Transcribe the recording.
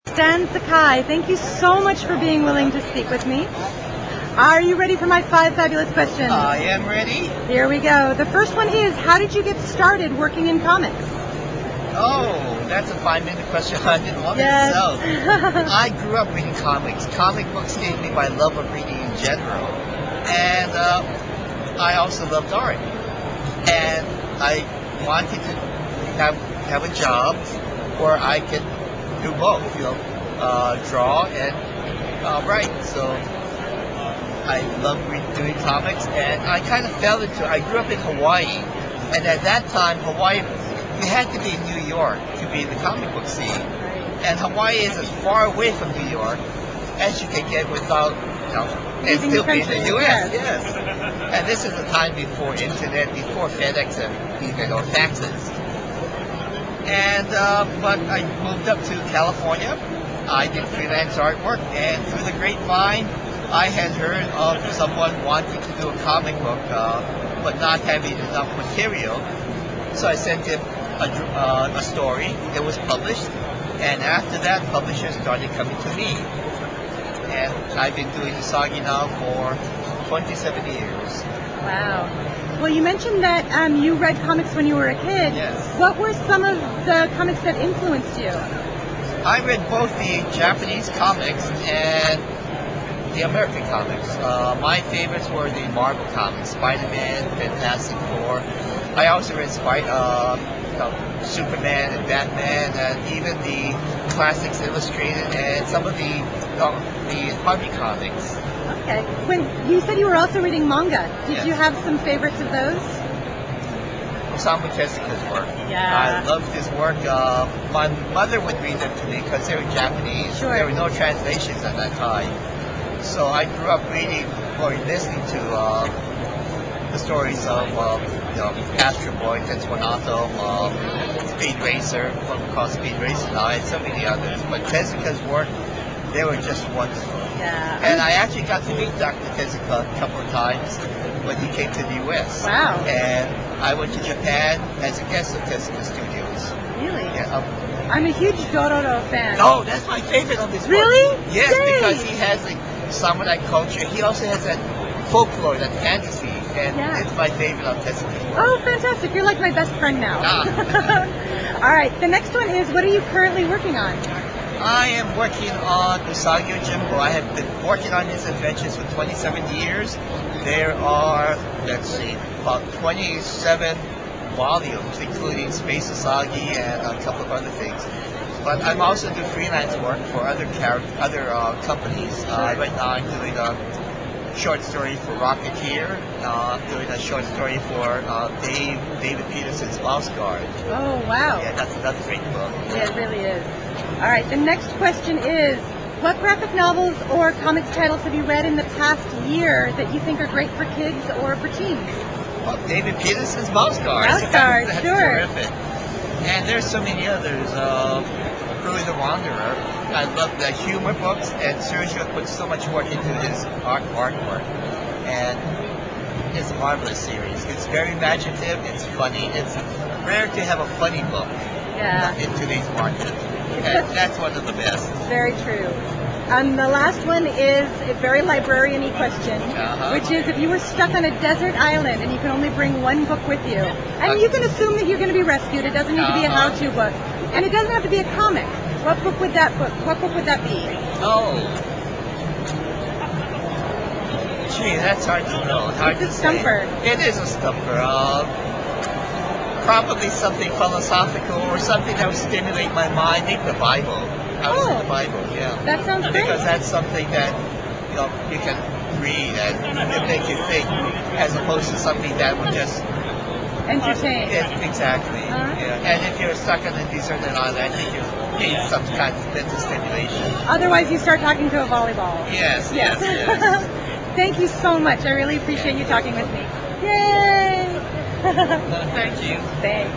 Stan Sakai, thank you so much for being willing to speak with me. Are you ready for my 5 fabulous questions? I am ready. Here we go. The first one is, how did you get started working in comics? Oh, that's a 5-minute question on itself. Yes. I grew up reading comics. Comic books gave me my love of reading in general. And I also loved art. And I wanted to have a job where I could do both, draw and write. So I love doing comics, and I kind of fell into it. I grew up in Hawaii, and at that time, Hawaii, you had to be in New York to be in the comic book scene. And Hawaii is as far away from New York as you can get without, and still be in the U.S. Yes. And this is a time before internet, before FedEx and even or faxes. And but I moved up to California. I did freelance artwork, and through the grapevine, I had heard of someone wanting to do a comic book, but not having enough material. So I sent him a story. It was published, and after that, publishers started coming to me. And I've been doing Usagi now for 27 years. Wow. Well, you mentioned that you read comics when you were a kid. Yes. What were some of the comics that influenced you? I read both the Japanese comics and the American comics. My favorites were the Marvel comics, Spider-Man, Fantastic Four. I also read Superman and Batman, and even the classics illustrated, and some of the Harvey comics. Okay. When you said you were also reading manga, did you have some favorites of those? Osamu Tezuka's work. Yeah. I loved his work. My mother would read them to me because they were Japanese. Sure. There were no translations at that time. So I grew up reading or listening to the stories of Astro Boy, Tetsuo, Speed Racer, what we call Speed Racer now, and so many others. But Tezuka's work, they were just wonderful. Yeah. And I actually got to meet Dr. Tezuka a couple of times when he came to the U.S. Wow. And I went to Japan as a guest of Tezuka Studios. Really? Yeah. I'm a huge Dororo fan. Oh, that's my favorite of his work. Really? Yes, Yay. because he has like samurai culture. He also has that folklore, that fantasy, and it's my favorite of Tezuka's work. Oh, fantastic. You're like my best friend now. All right, the next one is, what are you currently working on? I am working on Usagi Yojimbo. I have been working on his adventures for 27 years. There are, let's see, about 27 volumes, including Space Usagi and a couple of other things. But I'm also doing freelance work for other companies. Right now I'm doing a short story for Rocketeer. I'm doing a short story for David Peterson's Mouse Guard. Oh, wow. Yeah, that's another great book. Yeah, it really is. All right, the next question is, what graphic novels or comics titles have you read in the past year that you think are great for kids or for teens? Well, David Peterson's Mouse Guard. Mouse Guard, That's sure. Terrific. And there's so many others. Billy the Wanderer. I love the humor books, and Sergio puts so much work into his artwork. And it's a marvelous series. It's very imaginative, it's funny. It's rare to have a funny book in today's market. And that's one of the best. Very true. The last one is a very librarian-y question, which is, if you were stuck on a desert island and you can only bring one book with you, and you can assume that you're going to be rescued, it doesn't need to be a how-to book, and it doesn't have to be a comic. What book would that be? Oh. Gee, that's hard to know. It's a stumper. It is a stumper. Probably something philosophical or something that would stimulate my mind. Maybe the Bible. I was in the Bible, yeah. That sounds great. Because that's something that you can read and it makes you think, as opposed to something that would just entertain. Exactly. Yeah. And if you're stuck on a deserted island, I think you need some kind of mental stimulation. Otherwise, you start talking to a volleyball. Yes. Thank you so much. I really appreciate you talking with me. Yay! Thank you. Thanks.